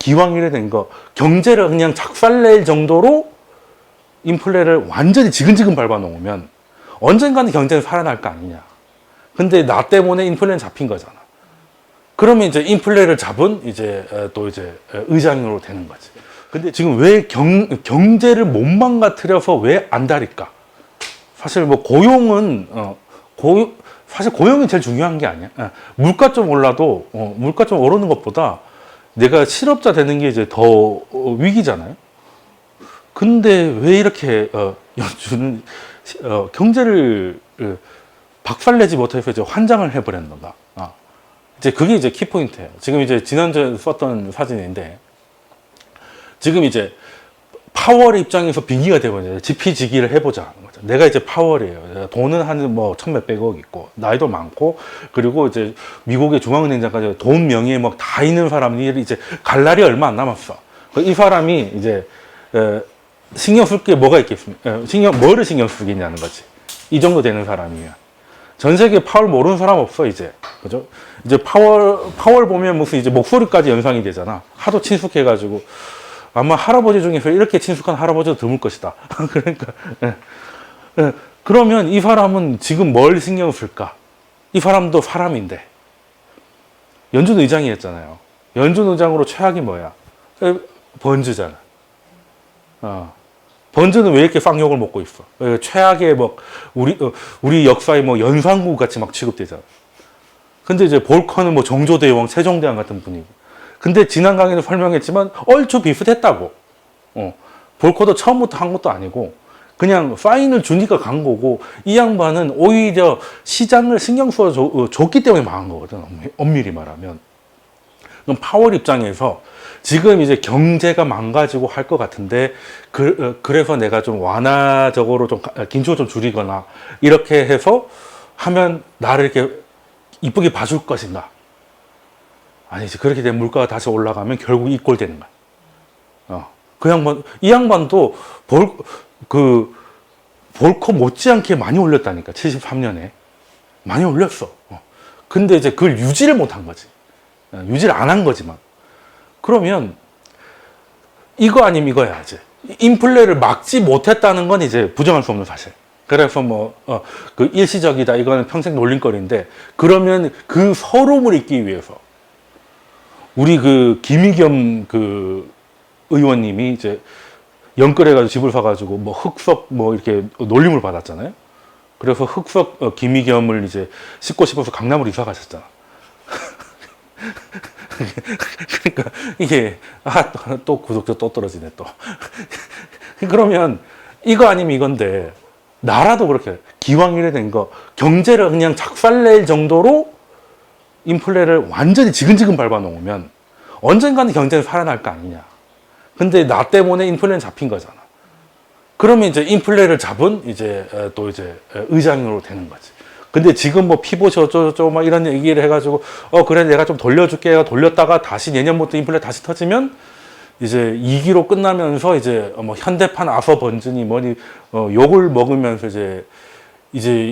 기왕 이래 된 거 경제를 그냥 작살낼 정도로 인플레를 완전히 지근지근 밟아 놓으면 언젠가는 경제는 살아날 거 아니냐. 근데 나 때문에 인플레는 잡힌 거잖아. 그러면 이제 인플레를 잡은 또 의장으로 되는 거지. 근데 지금 왜 경제를 못 망가뜨려서 왜 안달일까? 사실 뭐 고용은 사실 고용이 제일 중요한 게 아니야. 물가 좀 올라도 물가 좀 오르는 것보다 내가 실업자 되는 게 이제 더 위기잖아요. 근데 왜 이렇게 연준은 경제를 박살내지 못해서 이제 환장을 해버렸는가? 이제 그게 이제 키포인트예요. 지금 이제 지난주에 썼던 사진인데 지금 이제 파월 입장에서 빙의가 되면 지피지기를 해보자 하는 거죠. 내가 이제 파월이에요. 돈은 한 뭐 천몇백억 있고 나이도 많고 그리고 이제 미국의 중앙은행장까지 돈 명예에 막 다 있는 사람이 이제 갈 날이 얼마 안 남았어. 이 사람이 이제 신경 쓸 게 뭐가 있겠습니까? 뭐를 신경 쓰겠냐는 거지. 이 정도 되는 사람이면. 전 세계에 파월 모르는 사람 없어, 이제. 그죠? 이제 파월 보면 무슨 이제 목소리까지 연상이 되잖아. 하도 친숙해가지고. 아마 할아버지 중에서 이렇게 친숙한 할아버지도 드물 것이다. 그러니까. 그러면 이 사람은 지금 뭘 신경 쓸까? 이 사람도 사람인데. 연준 의장이 했잖아요. 연준 의장으로 최악이 뭐야? 번즈잖아. 번즈는 왜 이렇게 쌍욕을 먹고 있어? 최악의 뭐 우리 역사의 뭐 연산국 같이 막 취급되잖아. 근데 이제 볼커는 뭐 정조대왕, 세종대왕 같은 분이고. 근데 지난 강의도 설명했지만 얼추 비슷했다고. 볼커도 처음부터 한 것도 아니고 그냥 사인을 주니까 간 거고 이 양반은 오히려 시장을 신경 써 줬기 때문에 망한 거거든. 엄밀히 말하면. 그럼 파월 입장에서 지금 이제 경제가 망가지고 할 것 같은데 그래서 내가 좀 완화적으로 좀 긴축을 좀 줄이거나 이렇게 해서 하면 나를 이렇게 이쁘게 봐줄 것인가? 아니지. 그렇게 되면 물가가 다시 올라가면 결국 이 꼴 되는 거야. 이 양반도 볼커 못지않게 많이 올렸다니까. 73년에. 많이 올렸어. 근데 이제 그걸 유지를 못 한 거지. 유지를 안 한 거지만. 그러면 이거 아니면 이거야, 이제. 인플레를 막지 못했다는 건 이제 부정할 수 없는 사실. 그래서 그 일시적이다. 이거는 평생 놀림거리인데, 그러면 그 서러움을 잊기 위해서, 우리 그 김의겸 그 의원님이 이제 연끌해가지고 집을 사가지고 뭐 흑석 뭐 이렇게 놀림을 받았잖아요. 그래서 흑석 김의겸을 이제 싣고 싶어서 강남으로 이사 가셨잖아. 그러니까 이게 또 구독자 또 떨어지네 또. 그러면 이거 아니면 이건데 나라도 그렇게 기왕 이래 된 거 경제를 그냥 작살낼 정도로 인플레를 완전히 지근지근 밟아 놓으면 언젠가는 경제는 살아날 거 아니냐. 근데 나 때문에 인플레는 잡힌 거잖아. 그러면 이제 인플레를 잡은 또 의장으로 되는 거지. 근데 지금 뭐 피보시 어쩌고저쩌고 막 이런 얘기를 해가지고 그래 내가 좀 돌려줄게 돌렸다가 다시 내년부터 인플레 다시 터지면 이제 2기로 끝나면서 이제 뭐 현대판 아서 번즈니 뭐니 욕을 먹으면서 이제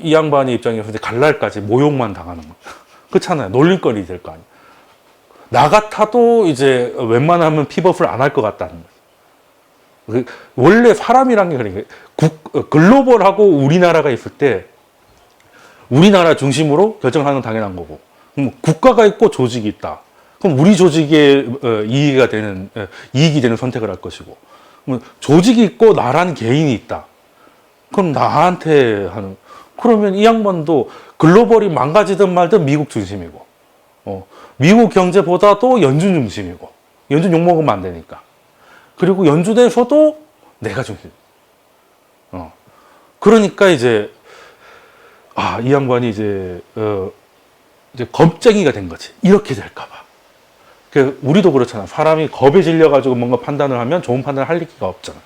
이 양반의 입장에서 이제 갈날까지 모욕만 당하는 거야. 그렇잖아요. 놀림거리 될 거 아니야. 나 같아도 이제 웬만하면 픽업을 안 할 것 같다는 거지. 원래 사람이란 게 그러니까 글로벌하고 우리나라가 있을 때 우리나라 중심으로 결정하는 건 당연한 거고, 그럼 국가가 있고 조직이 있다. 그럼 우리 조직에 이익이 되는 선택을 할 것이고, 그럼 조직이 있고 나라는 개인이 있다. 그럼 나한테 하는, 그러면 이 양반도 글로벌이 망가지든 말든 미국 중심이고, 미국 경제보다도 연준 중심이고, 연준 욕먹으면 안 되니까. 그리고 연준에서도 내가 중심. 그러니까 이제 이 양반이 이제 겁쟁이가 된 거지. 이렇게 될까봐. 우리도 그렇잖아. 사람이 겁에 질려가지고 뭔가 판단을 하면 좋은 판단을 할 리가 없잖아.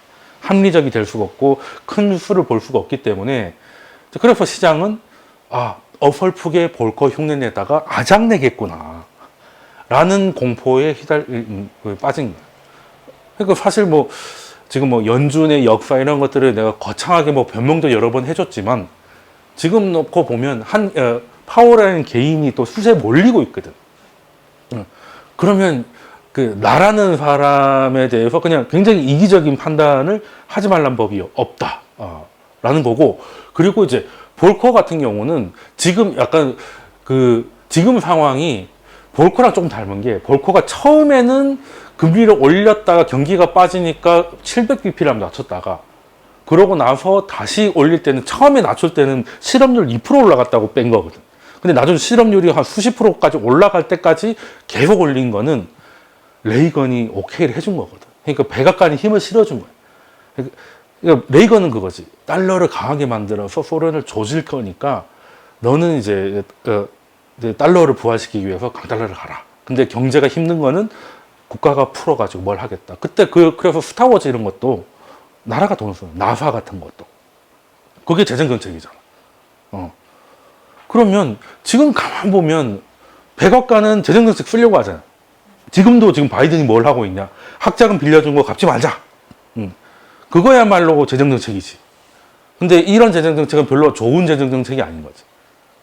합리적이 될 수가 없고, 큰 수를 볼 수가 없기 때문에. 그래서 시장은, 어설프게 볼거 흉내내다가 아작내겠구나. 라는 공포에 빠진 거야. 그러니까 사실 뭐, 지금 뭐 연준의 역사 이런 것들을 내가 거창하게 뭐 변명도 여러 번 해줬지만, 지금 놓고 보면 파월이라는 개인이 또 수세에 몰리고 있거든. 그러면 그 나라는 사람에 대해서 그냥 굉장히 이기적인 판단을 하지 말란 법이 없다. 라는 거고, 그리고 이제 볼커 같은 경우는 지금 약간 지금 상황이 볼커랑 조금 닮은 게, 볼커가 처음에는 금리를 올렸다가 경기가 빠지니까 700bp를 낮췄다가, 그러고 나서 다시 올릴 때는, 처음에 낮출 때는 실업률 2% 올라갔다고 뺀 거거든. 근데 나중에 실업률이 한 수십 프로까지 올라갈 때까지 계속 올린 거는 레이건이 오케이를 해준 거거든. 그러니까 백악관이 힘을 실어준 거야. 그러니까 레이건은 그거지. 달러를 강하게 만들어서 소련을 조질 거니까 너는 이제 달러를 부활시키기 위해서 강달러를 가라. 근데 경제가 힘든 거는 국가가 풀어가지고 뭘 하겠다. 그때 그래서 스타워즈 이런 것도 나라가 돈을 써요. 나사 같은 것도. 그게 재정정책이잖아. 그러면 지금 가만 보면 백악관은 재정정책 쓰려고 하잖아. 지금 바이든이 뭘 하고 있냐. 학자금 빌려준 거 갚지 말자. 그거야말로 재정정책이지. 근데 이런 재정정책은 별로 좋은 재정정책이 아닌 거지.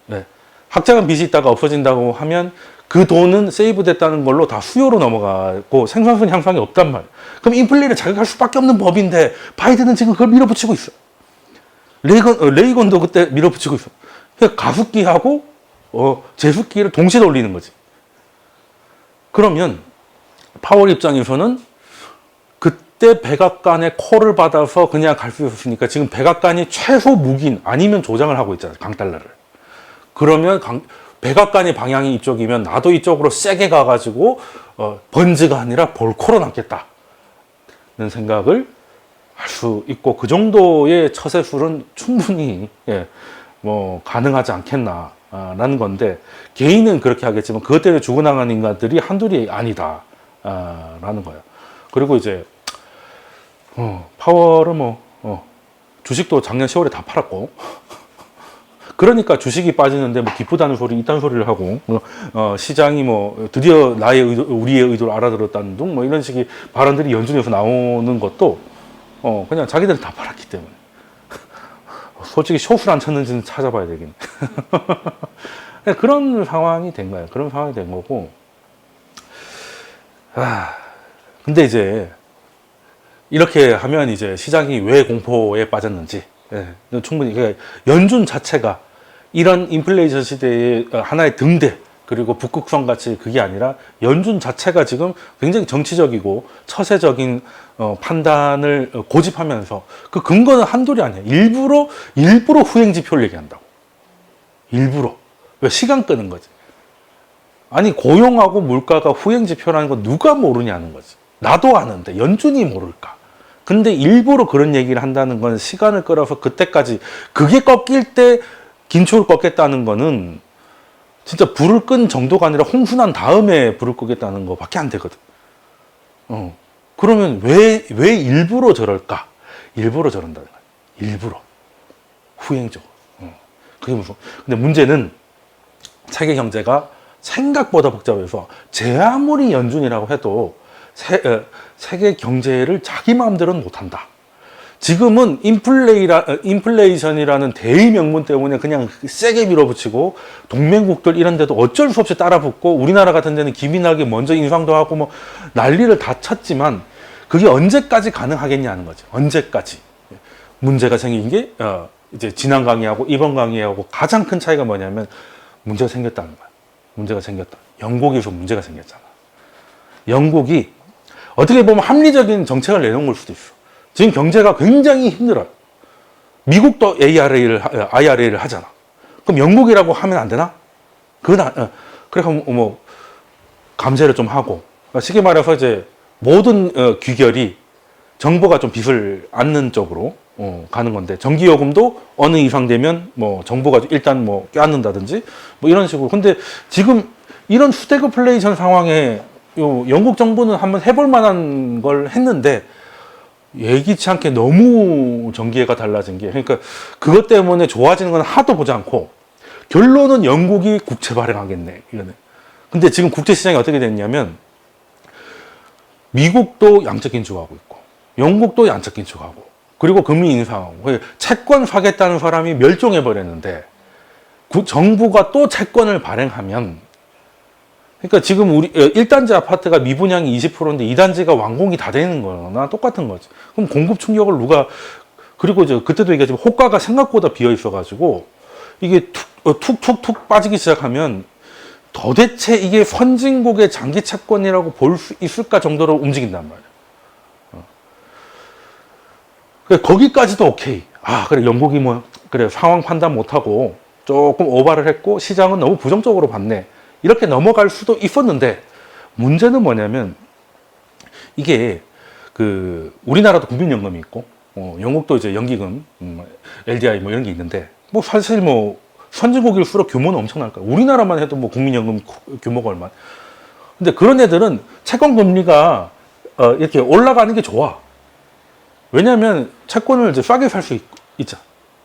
네. 학자금 빚이 있다가 없어진다고 하면 그 돈은 세이브 됐다는 걸로 다 수요로 넘어가고 생산성 향상이 없단 말이야. 그럼 인플레를 자극할 수밖에 없는 법인데 바이든은 지금 그걸 밀어붙이고 있어. 레이건도 그때 밀어붙이고 있어. 그러니까 가습기하고 제습기를 동시에 돌리는 거지. 그러면 파월 입장에서는 그때 백악관의 콜을 받아서 그냥 갈 수 있었으니까 지금 백악관이 최소 묵인 아니면 조장을 하고 있잖아요. 강달러를. 그러면 백악관의 방향이 이쪽이면 나도 이쪽으로 세게 가가지고 번즈가 아니라 볼코로 남겠다는 생각을 할 수 있고, 그 정도의 처세술은 충분히 뭐 가능하지 않겠나라는 건데, 개인은 그렇게 하겠지만 그것 때문에 죽어나가는 인간들이 한둘이 아니다라는 거예요. 그리고 이제 파월은 주식도 작년 10월에 다 팔았고 그러니까 주식이 빠지는데 뭐 기쁘다는 소리, 이딴 소리를 하고, 시장이 뭐 드디어 우리의 의도를 알아들었다는 둥, 뭐 이런 식의 발언들이 연준에서 나오는 것도 그냥 자기들은 다 팔았기 때문에. 솔직히 쇼프를 안 쳤는지는 찾아봐야 되긴. 그런 상황이 된 거예요. 그런 상황이 된 거고. 근데 이제 이렇게 하면 이제 시장이 왜 공포에 빠졌는지, 충분히 연준 자체가 이런 인플레이션 시대의 하나의 등대, 그리고 북극성 같이 그게 아니라 연준 자체가 지금 굉장히 정치적이고 처세적인 판단을 고집하면서, 그 근거는 한둘이 아니야. 일부러 후행 지표를 얘기한다고. 일부러. 왜? 시간 끄는 거지. 아니, 고용하고 물가가 후행 지표라는 건 누가 모르냐는 거지. 나도 아는데 연준이 모를까. 근데 일부러 그런 얘기를 한다는 건 시간을 끌어서 그때까지, 그게 꺾일 때 긴축을 꺾겠다는 거는 진짜 불을 끈 정도가 아니라 홍수난 다음에 불을 끄겠다는 거밖에 안 되거든. 그러면 왜 일부러 저럴까? 일부러 저런다는 거야. 일부러. 후행적으로. 그게 무슨. 근데 문제는 세계 경제가 생각보다 복잡해서 제 아무리 연준이라고 해도 세계 경제를 자기 마음대로는 못한다. 지금은 인플레이션이라는 대의 명분 때문에 그냥 세게 밀어붙이고, 동맹국들 이런 데도 어쩔 수 없이 따라붙고, 우리나라 같은 데는 기민하게 먼저 인상도 하고 뭐 난리를 다 쳤지만, 그게 언제까지 가능하겠냐는 거죠. 언제까지. 문제가 생긴 게 이제 지난 강의하고 이번 강의하고 가장 큰 차이가 뭐냐면, 문제가 생겼다는 거야. 문제가 생겼다. 영국에서 문제가 생겼잖아. 영국이 어떻게 보면 합리적인 정책을 내놓은 걸 수도 있어. 지금 경제가 굉장히 힘들어요. 미국도 IRA를 하잖아. 그럼 영국이라고 하면 안 되나? 그래서 뭐 감세를 좀 하고, 쉽게 말해서 이제 모든 귀결이 정부가 좀 빚을 안는 쪽으로 가는 건데, 전기요금도 어느 이상 되면 뭐 정부가 일단 뭐 껴안는다든지 뭐 이런 식으로. 근데 지금 이런 스태그플레이션 상황에 영국 정부는 한번 해볼 만한 걸 했는데, 예기치 않게 너무 전기회가 달라진 게, 그러니까 그것 때문에 좋아지는 건 하도 보지 않고, 결론은 영국이 국채 발행하겠네, 이거네. 근데 지금 국제 시장이 어떻게 됐냐면, 미국도 양적 긴축하고 있고, 영국도 양적 긴축하고, 그리고 금리 인상하고, 채권 사겠다는 사람이 멸종해 버렸는데, 정부가 또 채권을 발행하면 그러니까 지금 우리 1단지 아파트가 미분양이 20%인데 2단지가 완공이 다 되는 거나 똑같은 거지. 그럼 공급 충격을 누가, 그리고 이제 그때도 얘기하지만 호가가 생각보다 비어 있어가지고 이게 툭툭툭 빠지기 시작하면 도대체 이게 선진국의 장기 채권이라고 볼 수 있을까 정도로 움직인단 말이야. 그래, 거기까지도 오케이. 아, 그래, 영국이 뭐, 그래, 상황 판단 못하고 조금 오바를 했고 시장은 너무 부정적으로 봤네. 이렇게 넘어갈 수도 있었는데 문제는 뭐냐면 이게 그 우리나라도 국민연금이 있고 영국도 이제 연기금, LDI 뭐 이런 게 있는데 뭐 사실 뭐 선진국일수록 규모는 엄청날 거야. 우리나라만 해도 뭐 국민연금 규모가 얼마. 근데 그런 애들은 채권 금리가 이렇게 올라가는 게 좋아. 왜냐하면 채권을 이제 싸게 살 수 있잖아.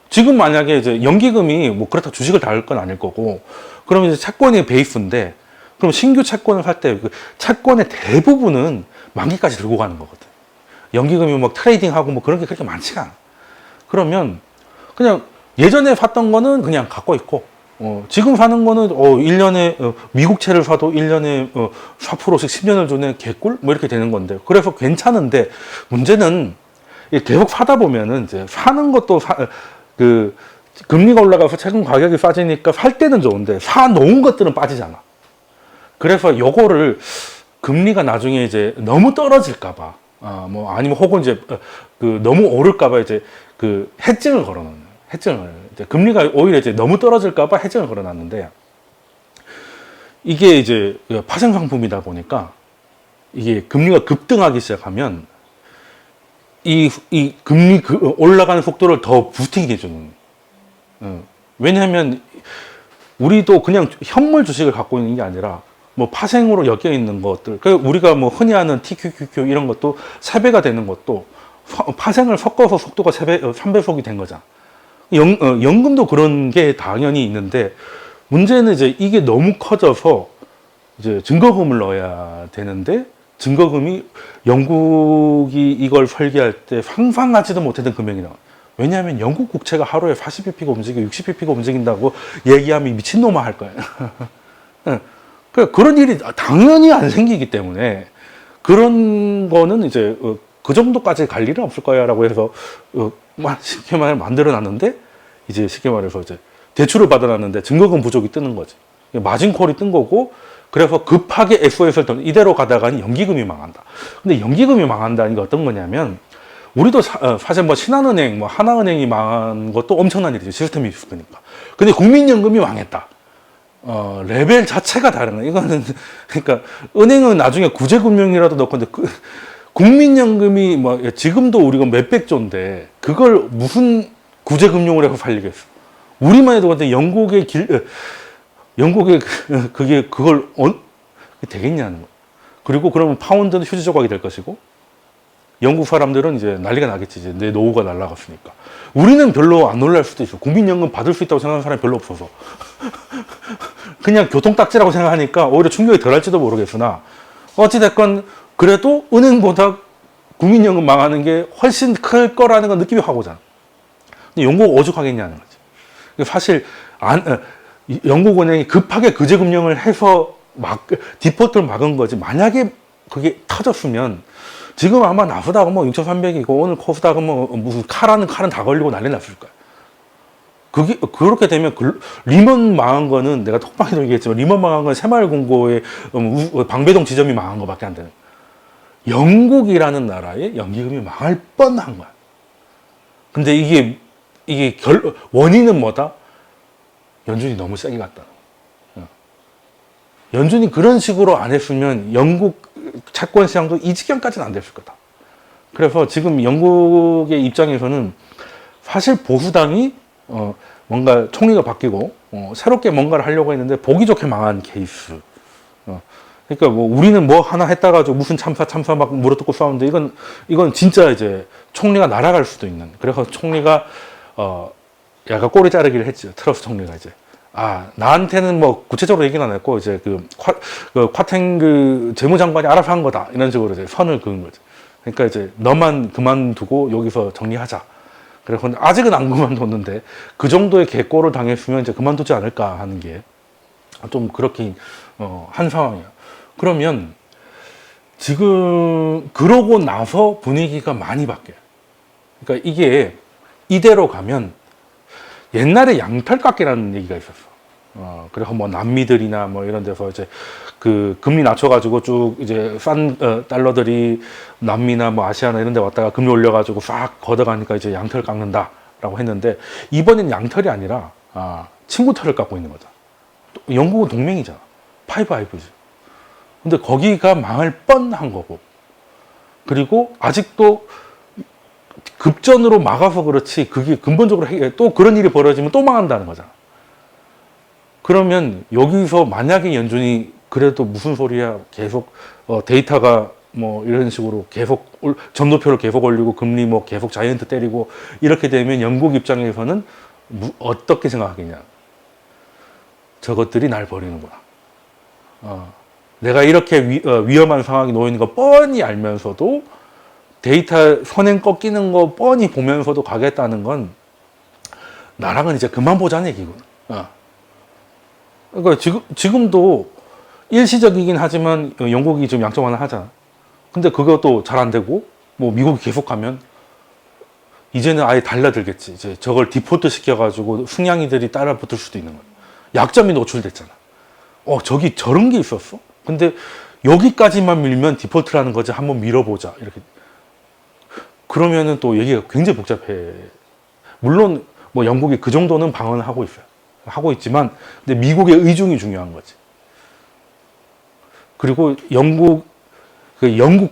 지금 만약에 이제 연기금이 뭐 그렇다 주식을 다 할 건 아닐 거고, 그러면 이제 채권이 베이스인데, 그럼 신규 채권을 살 때 그 채권의 대부분은 만기까지 들고 가는 거거든. 연기금이 막 트레이딩하고 뭐 그런 게 그렇게 많지가 않아. 그러면 그냥 예전에 샀던 거는 그냥 갖고 있고, 지금 사는 거는 1년에 미국채를 사도 1년에 4%씩 10년을 주는 개꿀 뭐 이렇게 되는 건데, 그래서 괜찮은데 문제는 계속 사다 보면은 이제 사는 것도 그 금리가 올라가서 채권 가격이 싸지니까 살 때는 좋은데 사 놓은 것들은 빠지잖아. 그래서 요거를 금리가 나중에 이제 너무 떨어질까봐, 뭐 아니면 혹은 이제 그 너무 오를까봐 이제 그 해증을 걸어놓는, 해증을 이제 금리가 오히려 이제 너무 떨어질까봐 해증을 걸어놨는데, 이게 이제 파생 상품이다 보니까 이게 금리가 급등하기 시작하면 이 금리 올라가는 속도를 더 부팅해주는. 왜냐하면 우리도 그냥 현물 주식을 갖고 있는 게 아니라 뭐 파생으로 엮여 있는 것들, 그러니까 우리가 뭐 흔히 하는 TQQQ 이런 것도 3배가 되는 것도 파생을 섞어서 속도가 3배속이 된 거잖아. 연금도 그런 게 당연히 있는데, 문제는 이제 이게 너무 커져서 이제 증거금을 넣어야 되는데, 증거금이 영국이 이걸 설계할 때 상상하지도 못했던 금액이 나와. 왜냐하면 영국 국채가 하루에 40bp가 움직이고 60bp가 움직인다고 얘기하면 미친놈아 할 거야. 그런 일이 당연히 안 생기기 때문에 그런 거는 이제 그 정도까지 갈 일은 없을 거야 라고 해서 쉽게 말해 만들어 놨는데, 이제 쉽게 말해서 이제 대출을 받아놨는데 증거금 부족이 뜨는 거지. 마진콜이 뜬 거고, 그래서 급하게 SOS를 이대로 가다가는 연기금이 망한다. 근데 연기금이 망한다는 게 어떤 거냐면, 우리도 사실 뭐 신한은행, 뭐 하나은행이 망한 것도 엄청난 일이죠. 시스템이 있으니까. 근데 국민연금이 망했다. 레벨 자체가 다른 거예요. 이거는, 그러니까 은행은 나중에 구제금융이라도 넣을 건데, 국민연금이 뭐 지금도 우리가 몇백조인데 그걸 무슨 구제금융을 해서 살리겠어. 우리만 해도 근데 영국의 그걸 되겠냐는 거. 그리고 그러면 파운드는 휴지 조각이 될 것이고, 영국 사람들은 이제 난리가 나겠지. 이제 내 노후가 날아갔으니까. 우리는 별로 안 놀랄 수도 있어. 국민연금 받을 수 있다고 생각하는 사람이 별로 없어서. 그냥 교통딱지라고 생각하니까 오히려 충격이 덜할지도 모르겠으나, 어찌됐건 그래도 은행보다 국민연금 망하는 게 훨씬 클 거라는 건 느낌이 확 오잖아. 근데 영국 오죽하겠냐는 거지. 사실 영국은행이 급하게 구제금융을 해서 디폴트를 막은 거지. 만약에 그게 터졌으면 지금 아마 나스닥은 뭐 6,300이고 오늘 코스닥은 뭐 무슨 칼은 다 걸리고 난리 났을 거야. 그렇게 되면 리먼 망한 거는, 내가 톡방에도 얘기했지만 리먼 망한 건 새마을금고의 방배동 지점이 망한 거밖에 안 되는 거야. 영국이라는 나라에 연기금이 망할 뻔한 거야. 근데 이게 원인은 뭐다? 연준이 너무 세게 갔다. 연준이 그런 식으로 안 했으면 영국 채권 시장도 이 지경까지는 안 됐을 거다. 그래서 지금 영국의 입장에서는 사실 보수당이 뭔가 총리가 바뀌고 새롭게 뭔가를 하려고 했는데 보기 좋게 망한 케이스. 그러니까 뭐 우리는 뭐 하나 했다가 무슨 참사 막 물어뜯고 싸우는데, 이건 진짜 이제 총리가 날아갈 수도 있는. 그래서 총리가 약간 꼬리 자르기를 했죠. 트러스 총리가 이제. 나한테는 뭐 구체적으로 얘기는 안 했고, 이제 콰탱 재무장관이 알아서 한 거다. 이런 식으로 이제 선을 그은 거죠. 그러니까 이제 너만 그만두고 여기서 정리하자. 그래서 아직은 안 그만뒀는데 그 정도의 개꼬를 당했으면 이제 그만두지 않을까 하는 게 좀 그렇게 한 상황이야. 그러면 지금 그러고 나서 분위기가 많이 바뀌어요. 그러니까 이게 이대로 가면 옛날에 양털깎기라는 얘기가 있었어. 그래서 뭐 남미들이나 뭐 이런 데서 이제 그 금리 낮춰가지고 쭉 이제 싼 달러들이 남미나 뭐 아시아나 이런 데 왔다가 금리 올려가지고 싹 걷어가니까 이제 양털 깎는다라고 했는데 이번엔 양털이 아니라 친구 털을 깎고 있는 거죠. 영국은 동맹이잖아. 파이브 아이브즈. 근데 거기가 망할 뻔한 거고. 그리고 아직도 급전으로 막아서 그렇지 그게 근본적으로 또 그런 일이 벌어지면 또 망한다는 거잖아. 그러면 여기서 만약에 연준이 그래도 무슨 소리야 계속 데이터가 뭐 이런 식으로 계속 점도표를 계속 올리고 금리 뭐 계속 자이언트 때리고 이렇게 되면 영국 입장에서는 어떻게 생각하겠냐. 저것들이 날 버리는구나. 내가 이렇게 위험한 상황에 놓이는 거 뻔히 알면서도 데이터 선행 꺾이는 거 뻔히 보면서도 가겠다는 건 나랑은 이제 그만 보자는 얘기구나. 그러니까 지금도 일시적이긴 하지만 영국이 지금 양적 완화 하잖아. 근데 그것도 잘 안 되고 뭐 미국이 계속하면 이제는 아예 달라들겠지. 이제 저걸 디폴트 시켜가지고 승냥이들이 따라 붙을 수도 있는 거야. 약점이 노출됐잖아. 저기 저런 게 있었어? 근데 여기까지만 밀면 디폴트라는 거지. 한번 밀어보자. 이렇게. 그러면은 또 얘기가 굉장히 복잡해. 물론 뭐 영국이 그 정도는 방어를 하고 있어요. 하고 있지만 근데 미국의 의중이 중요한 거지. 그리고 영국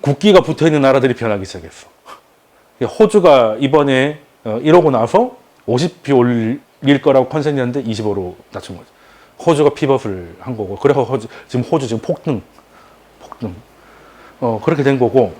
국기가 붙어 있는 나라들이 변하기 시작했어. 호주가 이번에 이러고 나서 50p 올릴 거라고 컨센이었는데 25로 낮춘 거지. 호주가 피벗을 한 거고. 그래서 지금 호주 지금 폭등. 그렇게 된 거고.